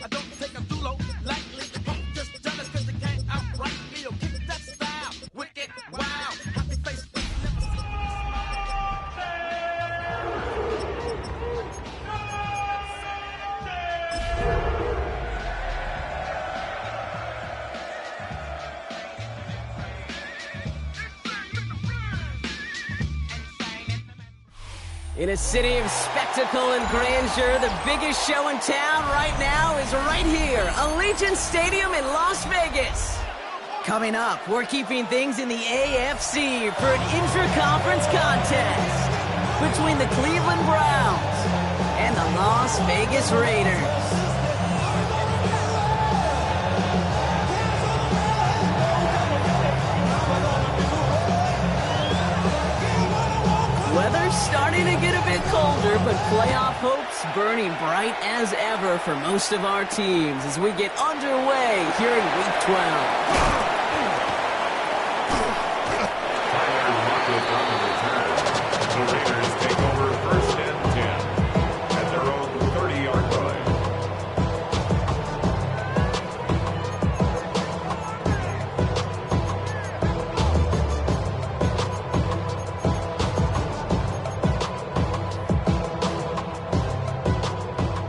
I don't take them too low. Likely, just jealous cause they can't outright me or kick that style. Wicked, wow. Happy face, In a city of spectacle and grandeur, the biggest show in town right now is right here, Allegiant Stadium in Las Vegas. Coming up, we're keeping things in the AFC for an intra-conference contest between the Cleveland Browns and the Las Vegas Raiders. Weather's starting to get a bit colder, but playoff hopes burning bright as ever for most of our teams as we get underway here in Week 12. The Raiders take over first and 10 at their own 30-yard line.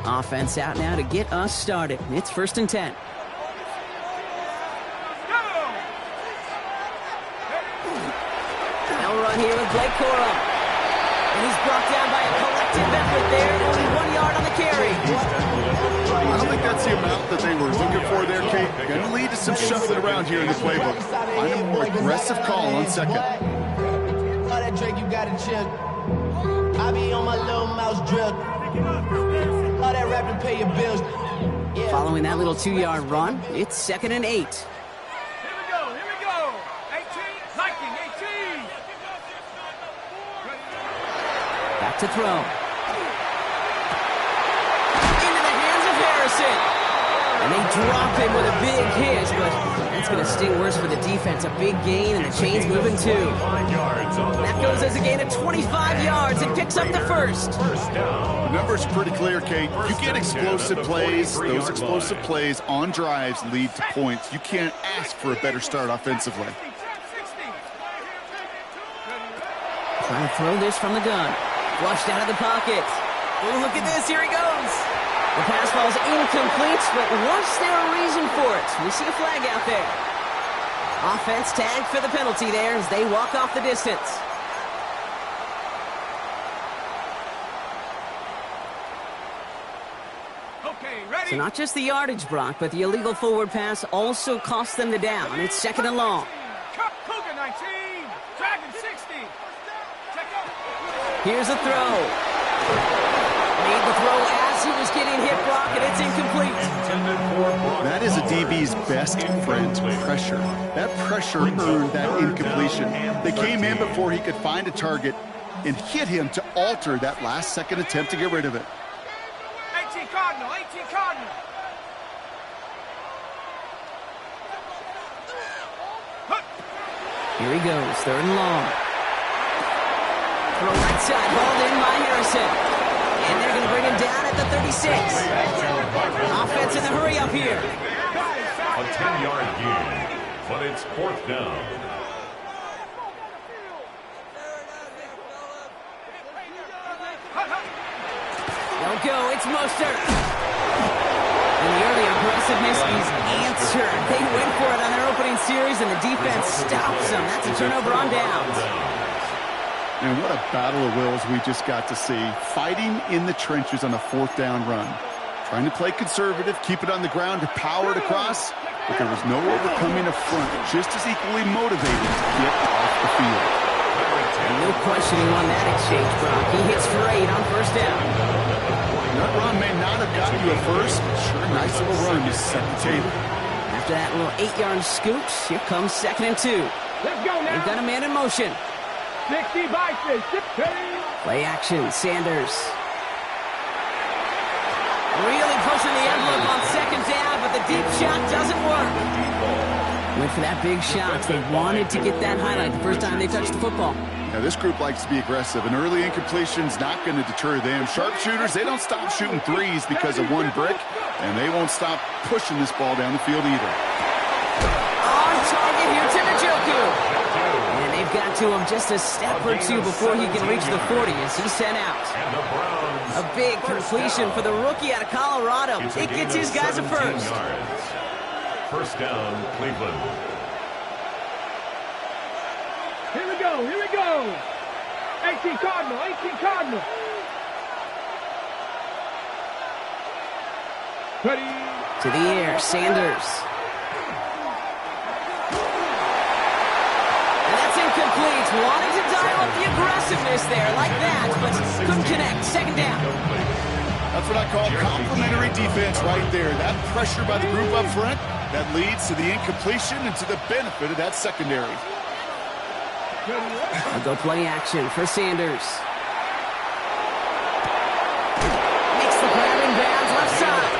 Offense out now to get us started. It's first and 10. They'll run here with Blake Corum. And he's brought down by a collective effort there. Only 1 yard on the carry. I don't think that's the amount that they were looking for there, Kate. Going to lead to some shuffling around here in the playbook. Find a more aggressive call on second. All that Drake, you got to chill. I be on my little mouse drill. All that rap to pay your bills. Yeah. Following that little 2-yard run, it's second and 8. Here we go. 18, Viking, 18. Back to throw. Into the hands of Harrison. And they drop him with a big hit, but that's going to sting worse for the defense. A big gain, and the chain's moving too. That goes as a gain of 25 yards. It picks up the first. The number's pretty clear, Kate. You get explosive plays. Those explosive plays on drives lead to points. You can't ask for a better start offensively. Trying to throw this from the gun. Flushed out of the pocket. Oh, look at this. Here he goes. The pass ball's incomplete, but was there a reason for it? We see a flag out there. Offense tagged for the penalty there as they walk off the distance. Okay, ready? So not just the yardage, Brock, but the illegal forward pass also cost them the down. It's second and long. Cougar 19, Dragon 60. Check out. Here's a throw. Made the throw as he was getting hit, Brock, and it's incomplete. That is a DB's best friend, pressure. That pressure earned that incompletion. They came in before he could find a target and hit him to alter that last-second attempt to get rid of it. 18 Cardinal. Here he goes, third and long. Throw right side, hauled in by Harrison. And they're going to bring him down at the 36. Offense in the hurry up here. A 10-yard gain, but it's fourth down. They'll go, it's Mostert. And the early aggressiveness is answered. They went for it on their opening series, and the defense stops them. That's a turnover on downs. And what a battle of wills we just got to see. Fighting in the trenches on a fourth down run. Trying to play conservative, keep it on the ground to power it across, but there was no overcoming a front, just as equally motivated to get off the field. No questioning on that exchange, Brock. He hits for 8 on first down. That run may not have gotten you at first, but sure, nice little run to set the table. After that little 8-yard scoop, here comes second and 2. Let's go now. They've got a man in motion. 60 Vikings, 16. Play action, Sanders. Really pushing the envelope on second down, but the deep shot doesn't work. Went for that big shot. They wanted to get that highlight the first time they touched the football. Yeah, Now, this group likes to be aggressive, and early incompletion's not going to deter them. Sharpshooters, they don't stop shooting threes because of one brick, and they won't stop pushing this ball down the field either. On target here to Njoku. And they've got to him just a step or two before he can reach the 40 as he's sent out. A big completion for the rookie out of Colorado. It gets his guys a first. First down, Cleveland. Here we go, here we go. 18 Cardinal, 18 Cardinal. Ready. To the air, Sanders. And that's incomplete. Wanted to dial up the aggressiveness there like that, but couldn't connect. Second down. That's what I call complimentary defense right there. That pressure by the group up front, that leads to the incompletion and to the benefit of that secondary. We'll go play action for Sanders. Makes the grab in bounds left side.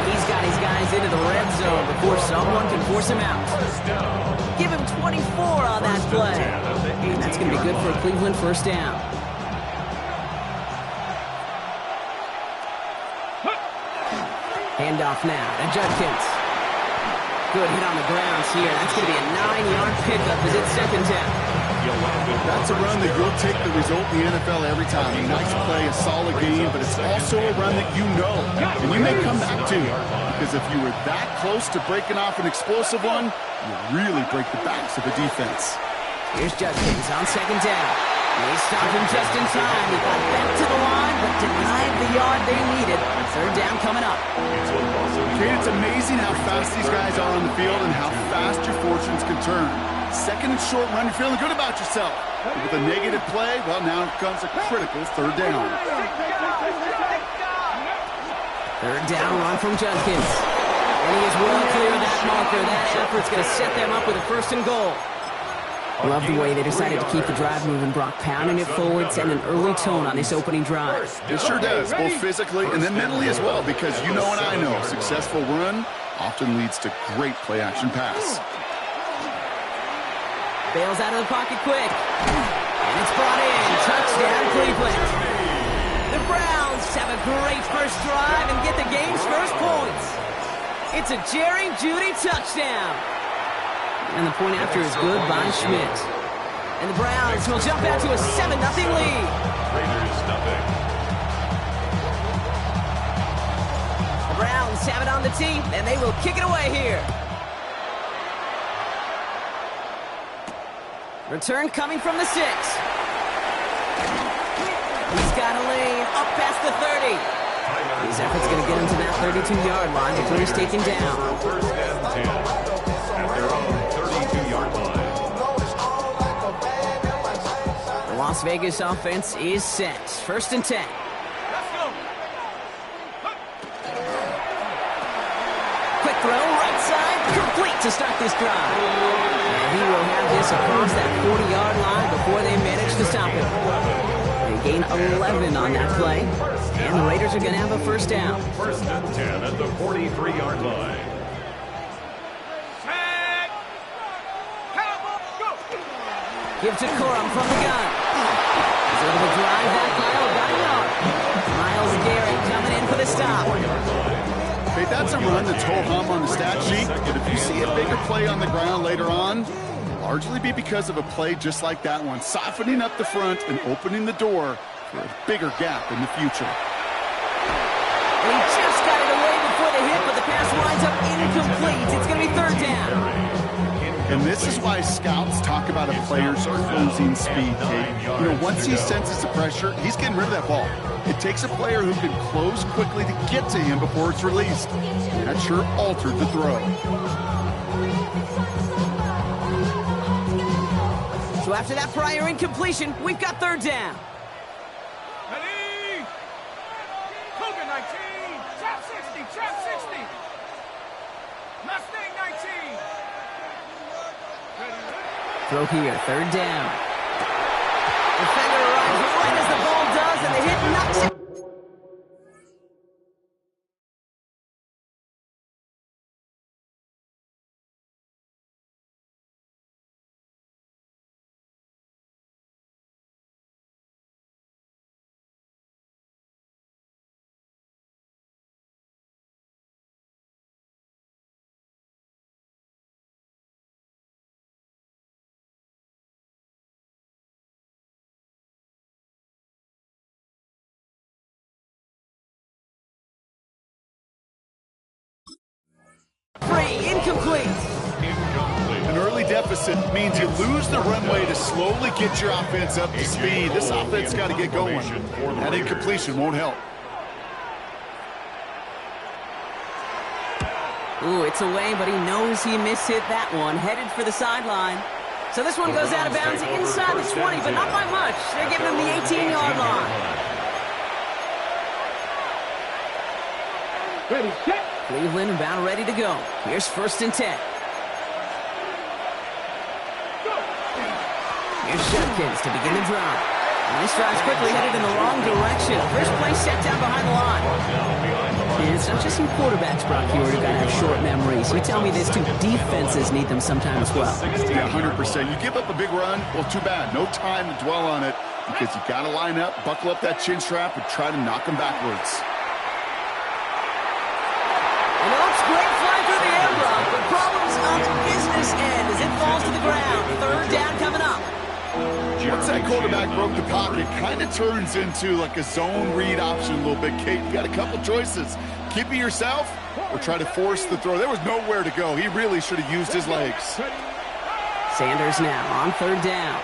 He's got his guys into the red zone before someone can force him out. Give him 24 on that play. And that's going to be good for a Cleveland first down. Handoff now to Judkins. Good hit on the grounds here. That's going to be a 9-yard pickup as it's second down. That's a run that you'll take the result in the NFL every time. A nice play, a solid game, but it's also a run that you know, and you may come back to. Because if you were that close to breaking off an explosive one, you really break the backs of the defense. Here's Judkins on second down. They stopped him just in time. He got back to the line, but denied the yard they needed. Third down coming up. Kate, it's amazing how fast these guys are on the field and how fast your fortunes can turn. Second and short run, you're feeling good about yourself. But with a negative play, well, now comes a critical third down. Third down run from Judkins. And he is well clear of that marker. That effort's going to set them up with a first and goal. Love the way they decided to keep the drive moving, Brock, pounding it forward, setting an early tone on this opening drive. It sure does, both physically and then mentally as well, because you know and I know a successful run often leads to great play-action pass. Bails out of the pocket quick. And it's brought in. Touchdown, Cleveland. The Browns have a great first drive and get the game's first points. It's a Jerry Jeudy touchdown. And the point after is good by Schmidt. And the Browns will jump out to a 7-0 lead. Raiders nothing. The Browns have it on the tee, and they will kick it away here. Return coming from the 6. He's got a lane up past the 30. His effort's going to get him to that 32-yard line before he's taken down. First and 10 at their own 32-yard line. The Las Vegas offense is set. First and 10. Quick throw, right side, complete to start this drive. And he will have this across that 40-yard line before they manage to stop him. They gain 11 on that play, and the Raiders are going to have a first down. First and 10 at the 43-yard line. Give to Corum from the gun. He's able to drive that pile about a yard. Myles Garrett coming in for the stop. Hey, that's a run that's ho-hum on the stat sheet, but if you see a bigger play on the ground later on, it'll largely be because of a play just like that one, softening up the front and opening the door for a bigger gap in the future. And he just got it away before the hit, but the pass winds up incomplete. It's going to be third down. And this is why scouts talk about a player's closing speed, Kate. You know, once he senses the pressure, he's getting rid of that ball. It takes a player who can close quickly to get to him before it's released. That sure altered the throw. So after that prior incompletion, we've got third down. Ready? Cougar 19, trap 60, trap 60. Mustang 19. Throw here, third down. Defender arrives right as the ball does, and the hit knocks it. incomplete. An early deficit means you lose the runway to slowly get your offense up to speed. This offense got to get going. That incompletion won't help. Ooh, it's away, but he knows he mishit that one. Headed for the sideline. So this one goes out of bounds inside the 20, but not by much. They're giving him the 18-yard line. Ready, set. Cleveland about ready to go. Here's 1st and 10. Here's Judkins to begin the drive. And this drive's quickly headed in the wrong direction. First play set down behind the line. And it's not just some quarterbacks, Brock, you already got to have short memories. You tell me this too, defenses need them sometime as well. Yeah, 100%. You give up a big run, well, too bad. No time to dwell on it because you got to line up, buckle up that chin strap, and try to knock them backwards. And it looks great flying through the air, Brock, but problems on the business end as it falls to the ground. 3rd down coming up. Once that quarterback broke the pocket, it kind of turns into like a zone read option a little bit. Kate, you got a couple choices. Keep it yourself or try to force the throw. There was nowhere to go. He really should have used his legs. Sanders now on 3rd down.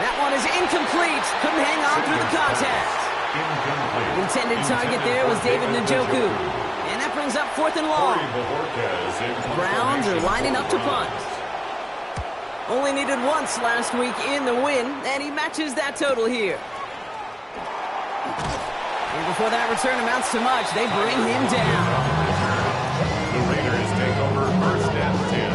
That one is incomplete. Couldn't hang on through the contact. Intended target there was David Njoku. And that brings up 4th and long. Browns are lining up to punt. Only needed once last week in the win, and he matches that total here. And before that return amounts to much, they bring him down. The Raiders take over 1st and 10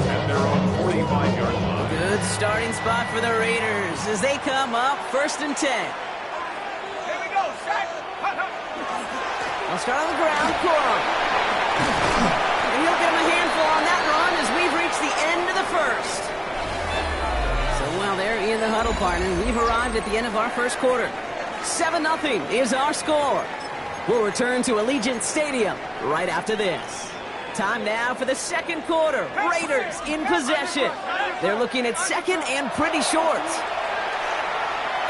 at their own 45-yard line. Good starting spot for the Raiders as they come up 1st and 10. Here we go, set. I'll start on the ground, Corum. And he'll get him a handful on that run as we've reached the end of the 1st. So while they're in the huddle, partner, we've arrived at the end of our 1st quarter. 7-0 is our score. We'll return to Allegiant Stadium right after this. Time now for the 2nd quarter. Raiders in possession. They're looking at 2nd and pretty short.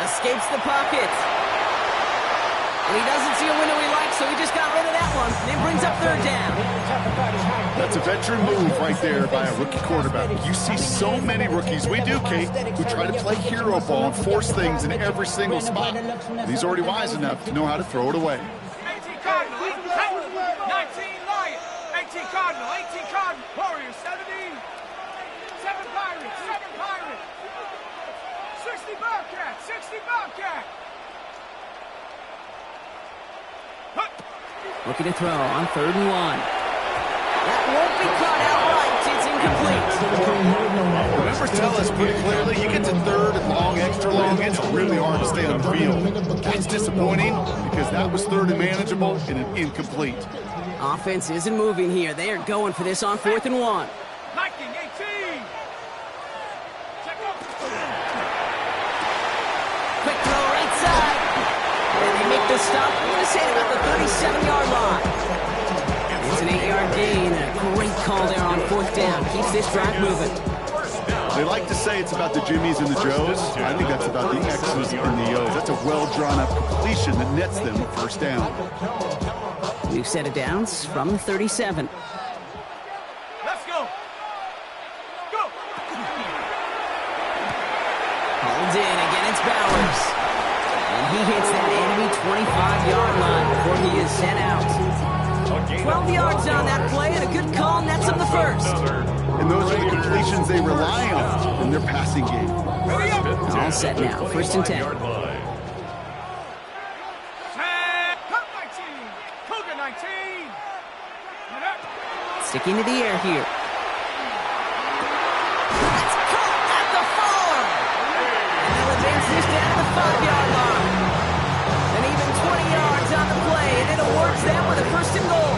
Escapes the pocket. And he doesn't see a window he likes, so he just got rid of that one. And it brings up 3rd down. That's a veteran move right there by a rookie quarterback. You see so many rookies, we do, Kate, who try to play hero ball and force things in every single spot. And he's already wise enough to know how to throw it away. 18 Cardinal, 19 Lion, 18 Cardinal, 18 Cardinal, Warriors, 17, 7 Pirates, 60 Bobcat, 60 Bobcat. Looking to throw on 3rd and 1. That won't be caught outright. It's incomplete. Remember, tell us pretty clearly, you get to 3rd and long, extra long, it's really hard to stay on the field. That's disappointing because that was 3rd and manageable and an incomplete. Offense isn't moving here. They are going for this on 4th and 1. Liking 18. Quick throw right side. And they make the stop. I'm going to say about the 37-yard line. It's an 8-yard gain. A great call there on 4th down. Keeps this drive moving. They like to say it's about the Jimmies and the Joes. I think that's about the X's and the O's. That's a well-drawn-up completion that nets them a 1st down. New set of downs from the 37. Let's go. Go. Hauled in. Again, it's Bowers. And he hits that enemy 25-yard line before he is sent out. 12 yards on that play, and a good call nets him the 1st. And those are the completions they rely on in their passing game. All set now. 1st and 10. Cougar 19. Sticking to the air here. That's caught at the 4. And they'll advance this down to the 5-yard line. And even 20 yards on the play, and it awards them with a 1st and goal.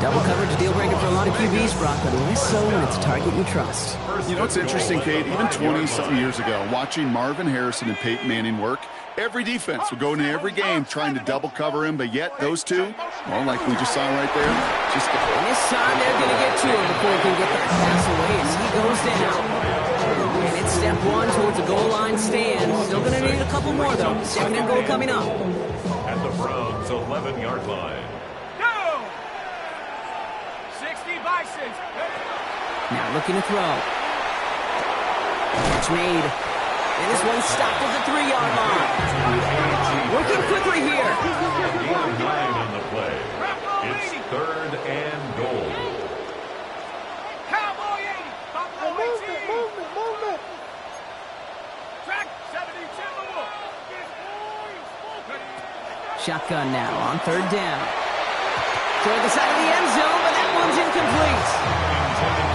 Double coverage deal breaker for a lot of QBs, Brock, but less so when it's a target you trust. You know, it's interesting, Kate, even 20-something years ago, watching Marvin Harrison and Peyton Manning work, every defense would go into every game trying to double cover him, but yet those two, well, like we just saw right there, just go. And this time they're going to get to him before he can get that pass away as he goes down. And it's step 1 towards the goal line stand. Still going to need a couple more, though. 2nd and goal coming up. At the Browns' 11-yard line. Go. 60 License. Now looking to throw. Catch made. And this one stopped at the 3-yard line. Working quickly here. Gain of 9 on the play. It's 3rd and goal. Cowboy 80. Buffalo 18. Movement. Track 70 Timberwolves. Shotgun now on 3rd down. Toward the side of the end zone, but that one's incomplete.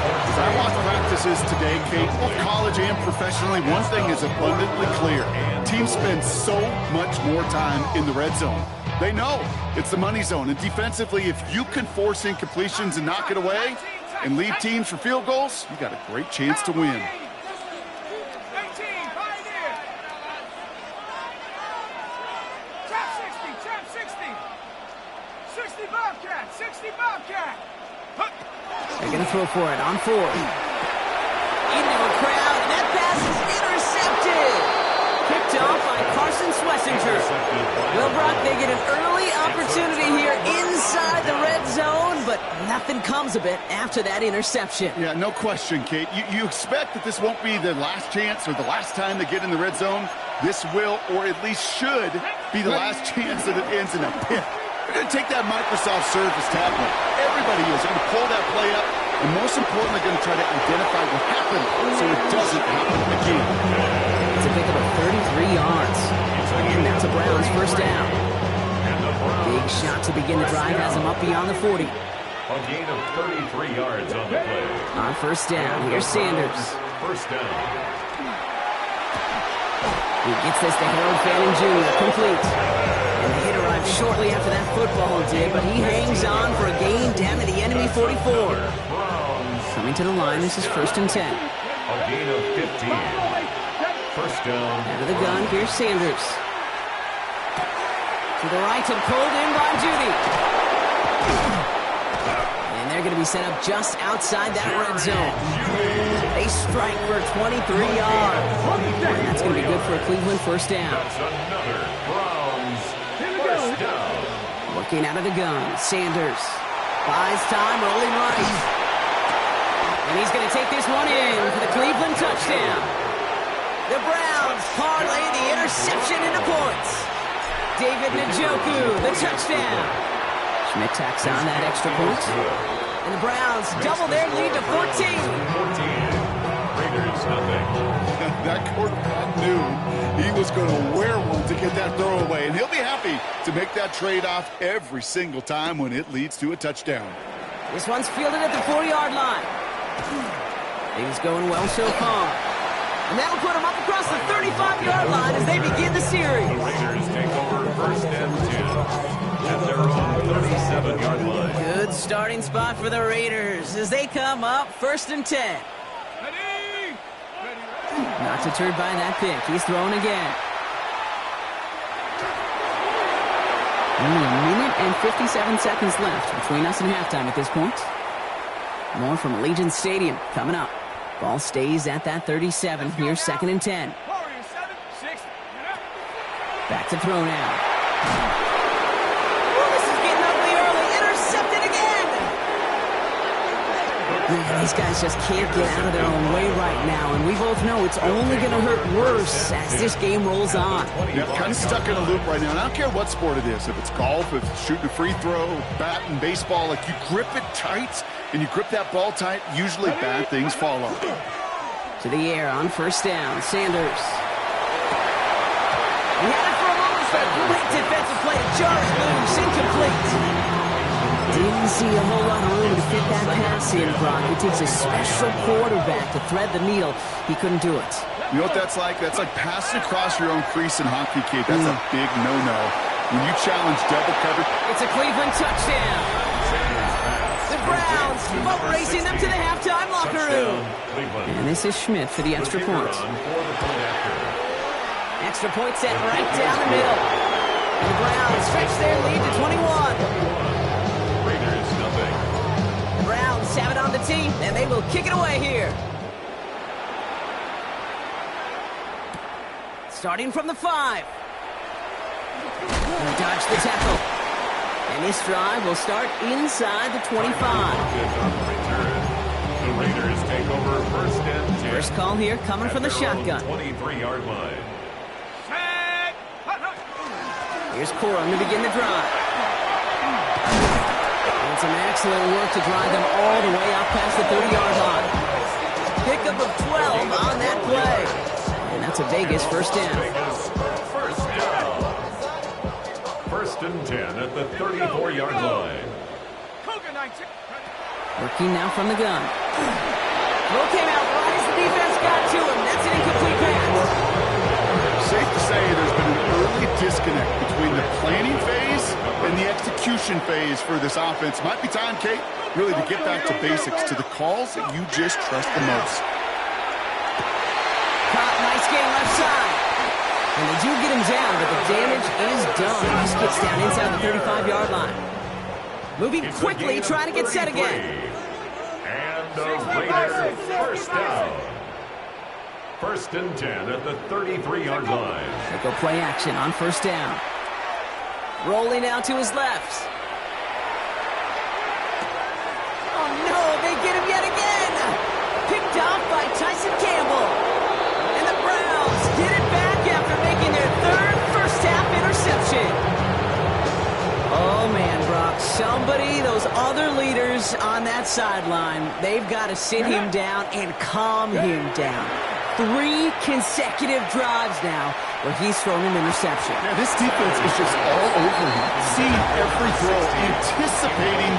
As I watch practices today, Kate, both college and professionally, one thing is abundantly clear. Teams spend so much more time in the red zone. They know it's the money zone. And defensively, if you can force incompletions and knock it away and lead teams for field goals, you got a great chance to win. 18, Pioneer. Trap 60. 60 Bobcat. 60 Bobcat. They're going to throw for it on 4. Into a crowd, and that pass is intercepted. Picked off by Carson Schlesinger. Well, Brock, they get an early opportunity here inside the red zone, but nothing comes of it after that interception. Yeah, no question, Kate. You expect that this won't be the last chance or the last time they get in the red zone. This will, or at least should, be the last chance that it ends in a pick. They're going to take that Microsoft Surface tablet. Everybody is. They're going to pull that play up, and most importantly, they're going to try to identify what happened so it doesn't happen again. It's a pick of 33 yards. And that's a Browns first down. Big shot to begin the drive has him up beyond the 40. A gain of 33 yards on the play. On first down, here's Sanders. First down. He gets this to Harold Fanning Jr. complete. And the hit arrived shortly after that football did, but he hangs on for a gain down to the enemy 44. Coming to the line, this is 1st and 10. A gain of 15. First down. Out of the gun, here's Sanders. To the right and pulled in by Judy. And they're going to be set up just outside that red zone. They strike for 23 yards. And that's going to be good for a Cleveland first down. That's another Browns first down. Looking out of the gun, Sanders. Buys time, rolling right. And he's going to take this one in for the Cleveland touchdown. The Browns parlay the interception into points. David Njoku, the touchdown. Schmidt tacks on that extra point. And the Browns double their lead to 14. 14. Raiders nothing. That quarterback knew he was going to wear one to get that throw away, and he'll be happy to make that trade-off every single time when it leads to a touchdown. This one's fielded at the 4-yard line. Things going well so far. And that'll put them up across the 35-yard line as they begin the series. The Raiders take over 1st and 10 at their own 37-yard line. Good starting spot for the Raiders as they come up 1st and 10. Ready. Not deterred by that pick. He's throwing again. Only a minute and 57 seconds left between us and halftime at this point. More from Allegiant Stadium coming up. Ball stays at that 37. Here's 2nd and 10. Warriors 7, 6. Back to throw now. Oh, this is getting ugly early. Intercepted again. Man, these guys just can't get out of their own way right now, and we both know it's only going to hurt worse as this game rolls on. Yeah, kind of stuck in a loop right now. And I don't care what sport it is. If it's golf, if it's shooting a free throw, bat and baseball, like you grip it tight and you grip that ball tight, usually bad things follow. To the air on first down, Sanders. He had it for a moment, but great defensive play. Jars loose, incomplete. Didn't see a whole lot of room to fit that pass in, Brock. It takes a special quarterback to thread the needle. He couldn't do it. You know what that's like? That's like passing across your own crease in hockey, Kate. That's a big no-no. When you challenge double coverage. It's a Cleveland touchdown. The Browns boat racing them to the halftime locker room. And this is Schmidt for the extra point. Extra point set right down the middle. And the Browns stretch their lead to 21. Raiders nothing. The Browns have it on the tee, and they will kick it away here. Starting from the 5. Dodge the tackle. And this drive will start inside the 25. The Raiders take over first and 10. First call here coming from the shotgun. 23-yard line. Set. Here's Corum to begin the drive. And some excellent work to drive them all the way up past the 30-yard line. Pickup of 12 on that play. And that's a Vegas first down. Vegas first down. First and 10 at the 34-yard line. Cougar 19. Working now from the gun. Throw came out right as the defense got to him. That's an incomplete pass. Safe to say there's been an early disconnect between the planning phase and the execution phase for this offense. Might be time, Kate, really to get back to basics, to the calls that you just trust the most. Caught, nice game left side. And they do get him down, but the damage is done. He skips down inside the 35-yard line. Moving It's quickly, trying to get set again. And the Raiders first down. First and 10 at the 33-yard line. They go play action on first down. Rolling out to his left. Oh no, they get him yet again. Picked off by Tyson Campbell. And the Browns get it back after making their third first-half interception. Oh man, Brock, somebody, those other leaders on that sideline, they've got to sit him down and calm him down. 3 consecutive drives now where he's thrown an interception. Yeah, this defense is just all over him. Seeing every throw, anticipating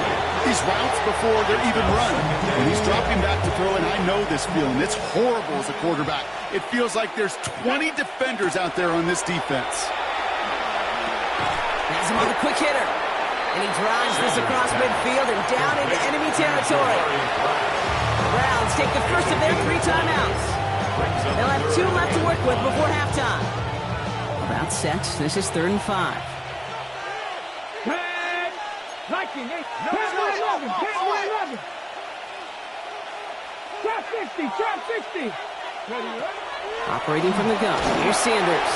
these routes before they're even run. When he's dropping back to throw, and I know this feeling, it's horrible as a quarterback. It feels like there's 20 defenders out there on this defense. Has him on the quick hitter. And he drives this across midfield and down into enemy territory. The Browns take the first of their 3 timeouts. They'll have 2 left to work with before halftime. About set. This is 3rd and 5. Red. Liking it. Pass 11. Pass 11. Trap 60. Trap 60. Ready, ready. Operating from the gun. Here's Sanders.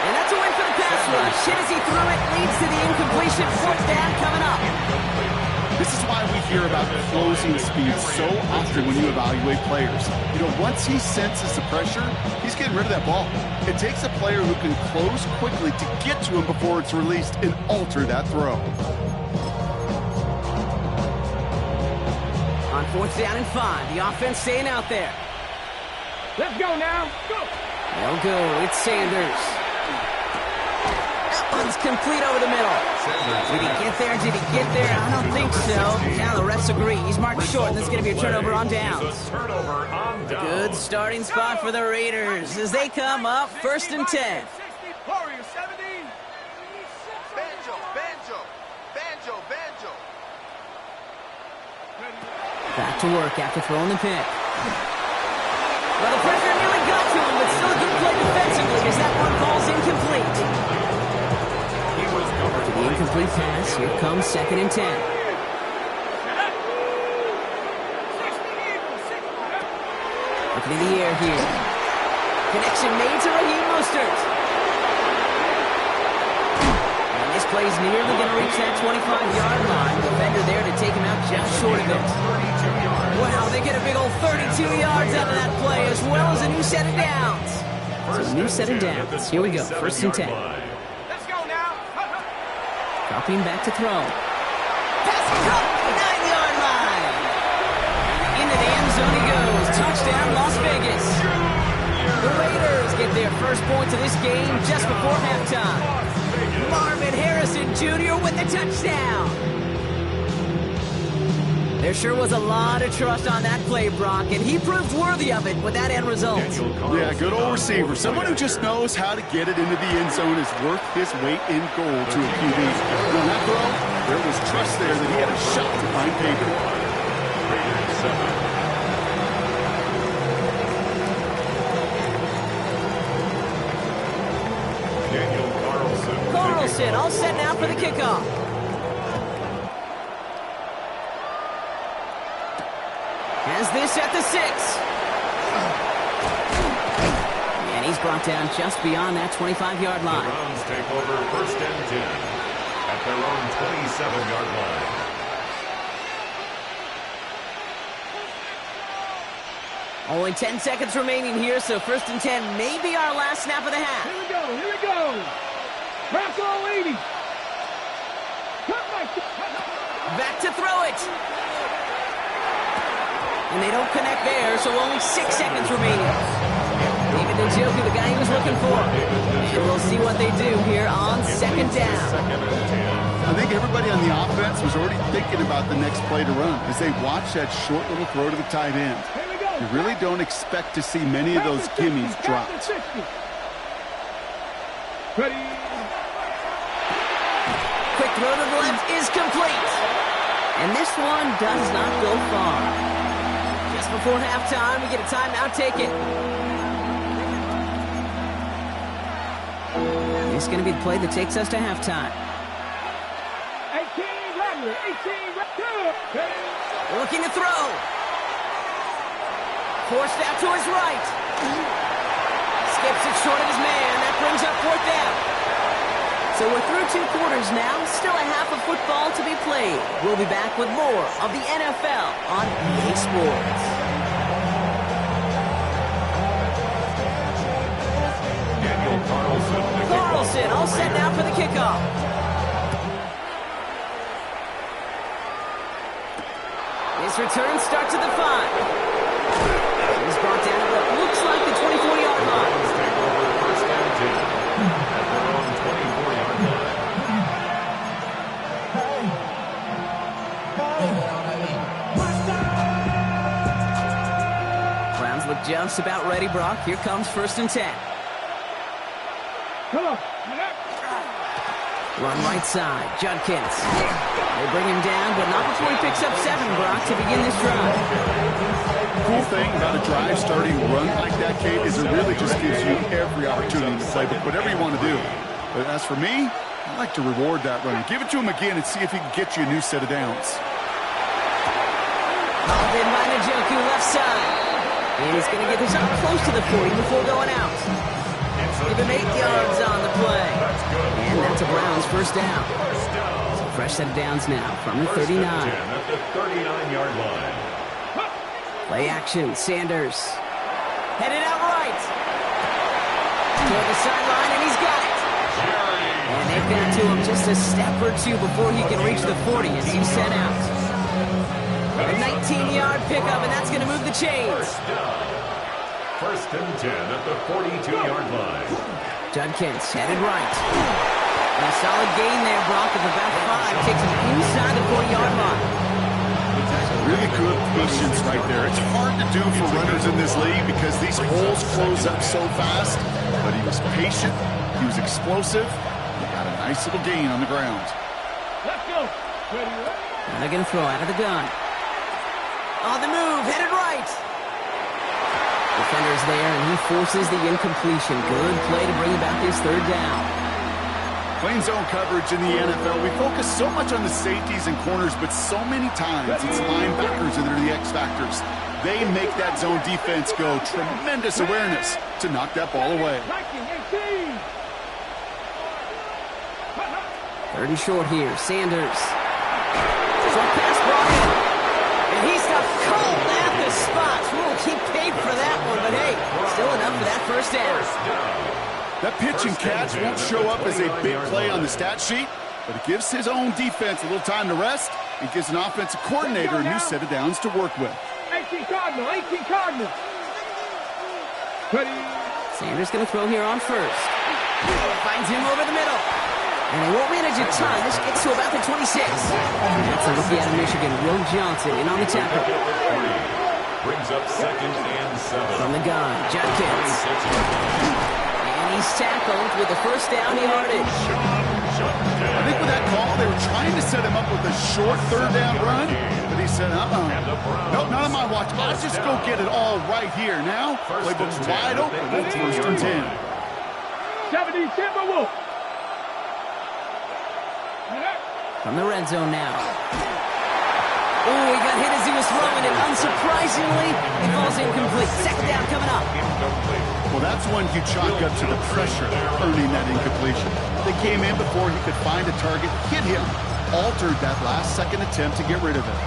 And that's a win for the pass rush. Hit as he threw it. Leads to the incompletion. 4th down coming up. This is why we hear about closing speed so often when you evaluate players. You know, once he senses the pressure, he's getting rid of that ball. It takes a player who can close quickly to get to him before it's released and alter that throw. On 4th down and 5, the offense staying out there. Let's go now. Go. They'll go. It's Sanders. That one's complete over the middle. Did he get there? Did he get there? I don't think so. Now the refs agree. He's marked short, and this is going to be a turnover on downs. Turnover on downs. Good starting spot for the Raiders as they come up 1st and 10. 60. Warriors 70. Banjo, banjo, banjo, banjo. Back to work after throwing the pick. Well, the pressure nearly got to him, but still a good play defensively as that one falls incomplete. To the incomplete pass, here comes 2nd and 10. Looking in the air here. Connection made to Raheem Mostert. And this play's nearly going to reach that 25-yard line. Defender there to take him out just short of it. Wow, they get a big old 32 yards out of that play, as well as a new set of downs. So a new set of downs. Here we go, 1st and 10. Let's go now. Dropping back to throw. Pass caught, 9-yard line. Into the end zone he goes. Touchdown, Las Vegas. The Raiders get their first points of this game just before halftime. Marvin Harrison Jr. with the touchdown. There sure was a lot of trust on that play, Brock, and he proved worthy of it with that end result. Yeah, good old receiver. Someone who just knows how to get it into the end zone is worth his weight in gold to a QB. On that throw, there was trust there that he had a shot to find payday. Carlson all set now for the kickoff. Has this at the 6. And he's brought down just beyond that 25-yard line. The Browns take over 1st and 10 at at their own 27-yard line. Only 10 seconds remaining here, so 1st and 10 may be our last snap of the half. Here we go, here we go. Bronco 80. Back to throw it. And they don't connect there, so only 6 seconds remaining. David Njoku, the guy he was looking for. And we'll see what they do here on 2nd down. I think everybody on the offense was already thinking about the next play to run as they watch that short little throw to the tight end. You really don't expect to see many of those gimmies dropped. Ready. Quick throw to the left is complete. And this one does not go far. Just before halftime, we get a timeout taken. This is going to be the play that takes us to halftime. 18 Rattler, 18 Rattler. Looking to throw. Forced out to his right. Skips it short of his man. That brings up 4th down. So we're through 2 quarters now. Still a half of football to be played. We'll be back with more of the NFL on EA Sports. Daniel Carlson all set now for the kickoff. His return starts at the 5. He's brought down to what looks like the 24-yard line. Take over 1st and 10 at their own 24-yard line. Browns look just about ready, Brock. Here comes 1st and 10. Come on. Run right side, Judkins. They bring him down, but not before he picks up 7, Brock, to begin this drive. Cool thing about a drive starting run like that, Kate, is it really just gives you every opportunity to play whatever you want to do. But as for me, I like to reward that run. Give it to him again and see if he can get you a new set of downs. Hauled in by Njoku, left side. And he's going to get this up close to the 40 before going out. Give him 8 yards on the play. And that's a Browns 1st down. So fresh set of downs now from the 39. At the 39-yard line. Play action, Sanders. Headed out right. Toward the sideline, and he's got it. And they've got to him just a step or 2 before he can reach the 40 as he's sent out. A 19-yard pickup, and that's going to move the chains. 1st and 10 at the 42-yard line. Judkins headed right. And a solid gain there, Brock, of about 5. Takes him inside the 40-yard line. Really good patience right there. It's hard to do for runners in this league because these holes close up so fast. But he was patient. He was explosive. He got a nice little gain on the ground. Let's go. Ready. And they're going to throw out of the gun. On the move, headed right. Defender's there, and he forces the incompletion. Good play to bring about this 3rd down. Playing zone coverage in the NFL, we focus so much on the safeties and corners, but so many times it's linebackers that are the X factors. They make that zone defense go. Tremendous awareness to knock that ball away. 3rd and short here, Sanders. Short pass brought in. And he's got cold at the spots. He paid for that one, but hey, still enough for that 1st down. That pitch and catch won't show up as a big play on the stat sheet, but it gives his own defense a little time to rest and gives an offensive coordinator a new set of downs to work with. 18 Cardinal, 18 Cardinal. Ready. Sanders going to throw here on 1st. Finds him over the middle. And they won't manage a ton. This gets to about the 26. That's a rookie out of Michigan, Will Johnson, in on the tackle. Brings up 2nd and 7. From the gun, Judkins. And he's tackled with the 1st down yardage. I think with that call, they were trying to set him up with a short 3rd down run, but he said, nope, not on my watch. I'll just go get it all right here. Now, playbook's wide open. It's 1st and 10. 70 Timberwolves. From the red zone now. Oh, he got hit as he was throwing it. Unsurprisingly, it falls incomplete. Second down coming up. Well, that's one you chalk up to the pressure earning that incompletion. They came in before he could find a target, hit him, altered that last second attempt to get rid of it.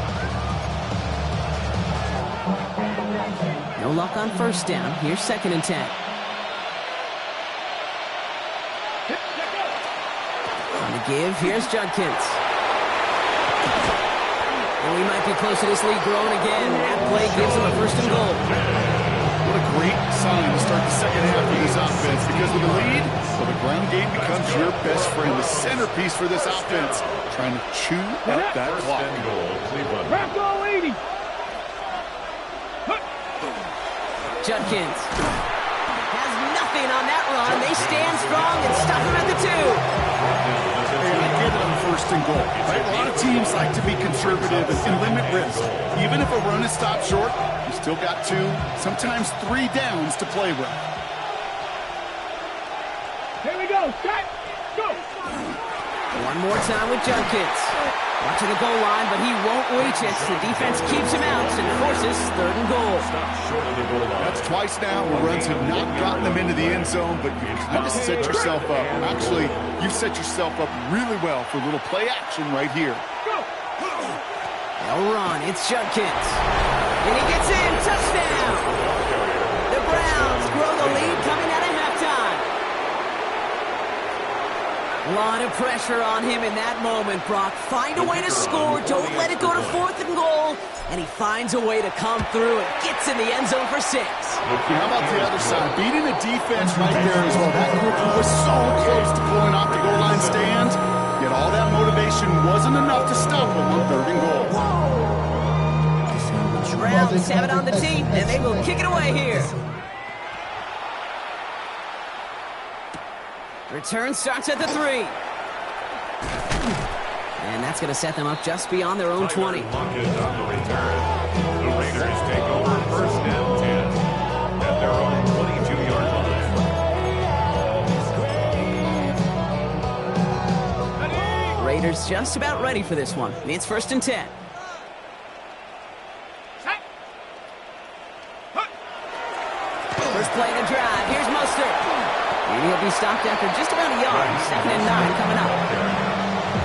No luck on first down. Here's 2nd and 10. On the give, here's Judkins. And we might be close to this lead growing again. That play gives him a 1st and goal. What a great sign to start the second half of this offense, because with the lead, well, the ground game becomes your best friend, the centerpiece for this offense, trying to chew up that clock. Back goal 80. Judkins has nothing on that run. They stand strong and stop him at the 2. And I get it on 1st and goal. Right? A lot of teams like to be conservative and limit risk. Even if a run is stopped short, you still got 2, sometimes 3 downs to play with. Here we go. Set. Go. One more time with Judkins. Watching the goal line, but he won't reach it. The defense keeps him out and forces 3rd and goal. That's twice now where runs have not gotten them into the end zone, but you kind of set yourself up. Actually, you set yourself up really well for a little play action right here. They'll run. It's Judkins. And he gets in. Touchdown. The Browns grow the lead coming out of halftime. A lot of pressure on him in that moment, Brock. Find a way to score. Don't let it go to 4th and goal. And he finds a way to come through and gets in the end zone for 6. How about the other side? Beating a defense right there as well. That group was so close to pulling off the goal line stand, yet all that motivation wasn't enough to stop them on 3rd and goal. Browns have it on the team, and they will kick it away here. Return starts at the 3. And that's going to set them up just beyond their own 20. The Raiders take over 1st and 10 at their own 22-yard line. Raiders just about ready for this one. It's 1st and 10. First play of the drive. Here's Mostert. And he'll be stopped after just about a yard. 2nd and 9 coming up.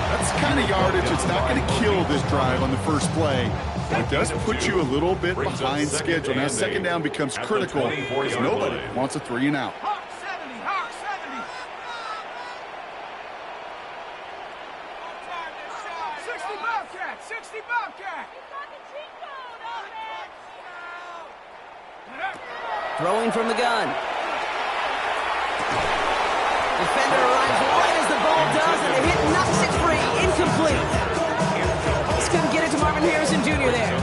That's kind of yardage. It's not going to kill this drive on the first play. But it does put you a little bit behind schedule. Now 2nd down becomes critical because nobody wants a 3 and out. Hawk 70. Hawk 70. 60 Bobcat. 60 Bobcat. Throwing from the gun. Defender arrives right as the ball does, and the hit knocks it free. Incomplete. Just couldn't get it to Marvin Harrison Jr. there.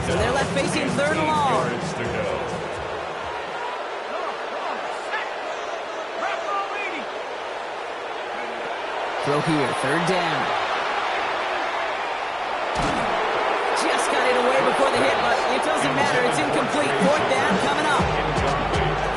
So they're left facing 3rd and long. Throw here, 3rd down. Just got it away before the hit, but it doesn't matter. It's incomplete. 4th down coming up.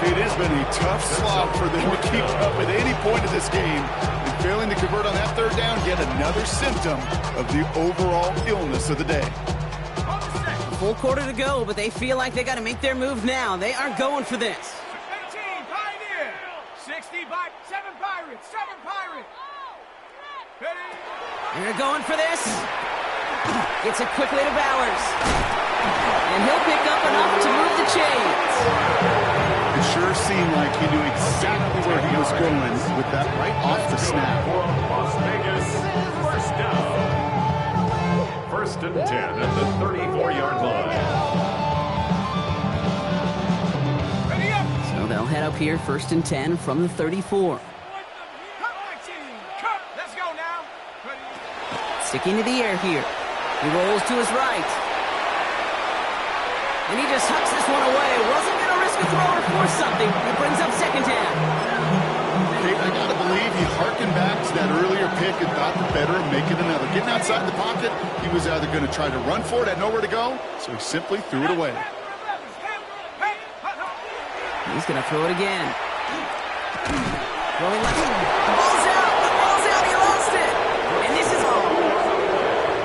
It has been a tough slog for them to keep up at any point of this game. And failing to convert on that 3rd down, yet another symptom of the overall illness of the day. A full quarter to go, but they feel like they got to make their move now. They are going for this. 18 Pioneer. 60 by 7 Pirates. 7 Pirates. And they're going for this. Gets it quickly to Bowers. And he'll pick up enough to move the chains. It sure seemed like he knew exactly where he was going with that right off the snap. Las Vegas, 1st down. 1st and 10 at the 34-yard line. So they'll head up here, 1st and 10 from the 34. Let's go now. Sticking to the air here. He rolls to his right. And he just hucks this one away. Wasn't going to risk a throw or force something. It brings up 2nd down. Hey, I got to believe he harkened back to that earlier pick and thought the better of making another. Getting outside the pocket, he was either going to try to run for it, had nowhere to go, so he simply threw it away. He's going to throw it again. Throwing left. The ball's out. The ball's out. He lost it. And this is all.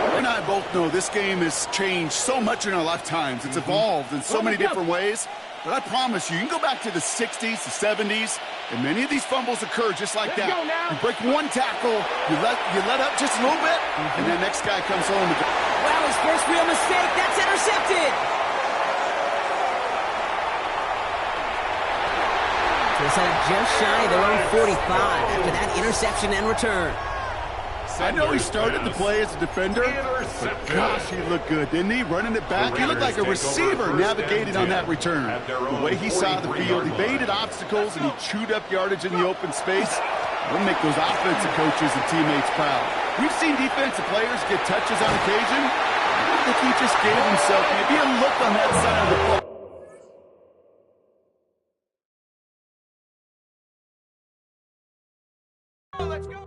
You and I both know this game has changed so much in our lifetimes. It's evolved in so many different ways. But I promise you can go back to the 60s, the 70s, and many of these fumbles occur just like that. You break one tackle, you let up just a little bit, and that next guy comes home. Wow, his first real mistake. That's intercepted. Just shy of their own 45 after that interception and return. I know he started the play as a defender, but gosh, he looked good, didn't he? Running it back, he looked like a receiver navigating on that return. The way he saw the field, he baited obstacles, and he chewed up yardage in the open space. It'll make those offensive coaches and teammates proud. We've seen defensive players get touches on occasion. I think he just gave himself maybe a look on that side of the ball. Let's go.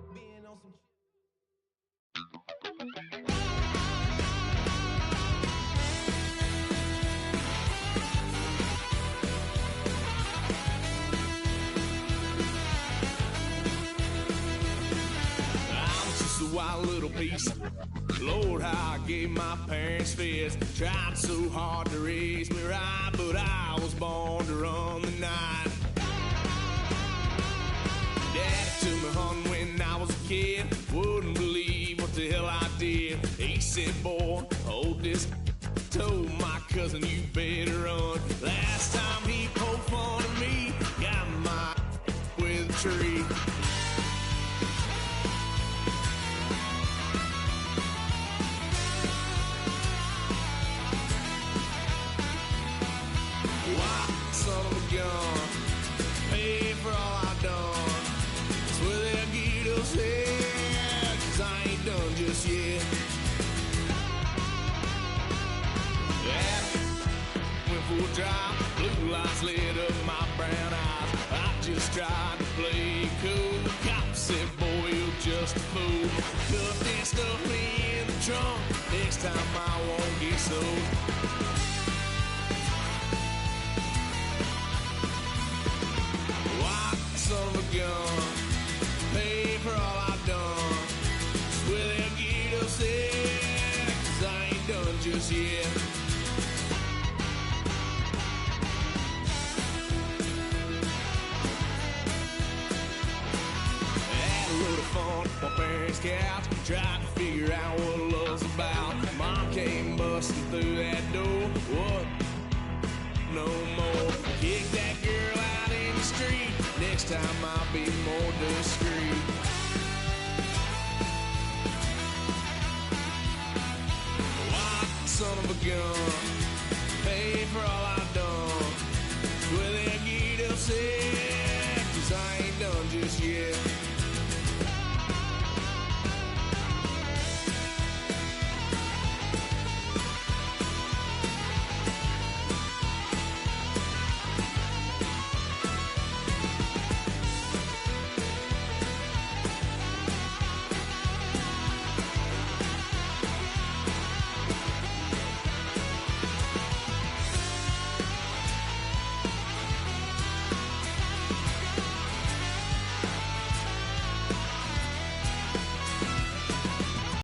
Wild little piece. Lord, how I gave my parents fits. Tried so hard to raise me right, but I was born to run the night. Daddy took me hunting when I was a kid. Wouldn't believe what the hell I did. He said, boy, hold this. Told my cousin, you better run. Last time he poked fun at me, got my with a tree. Son of a gun, pay for all I done. That's where they'll get us here, 'cause I ain't done just yet. Yeah, went for a drive, blue lights lit up my brown eyes. I just tried to play cool. Cop said, boy, you're just a fool. Cuffed and stuffed me in the trunk. Next time I won't get sold. Son of a gun, pay for all I've done. Where they'll get us there, 'cause I ain't done just yet. Had a little fun at my parents' couch, tried to figure out what love's about. Mom came busting through that door. What? No more. Kick that girl out in the street. Next time I'll be more discreet. White son of a gun, pay for all I've done. Where they'll get upset, 'cause I ain't done just yet.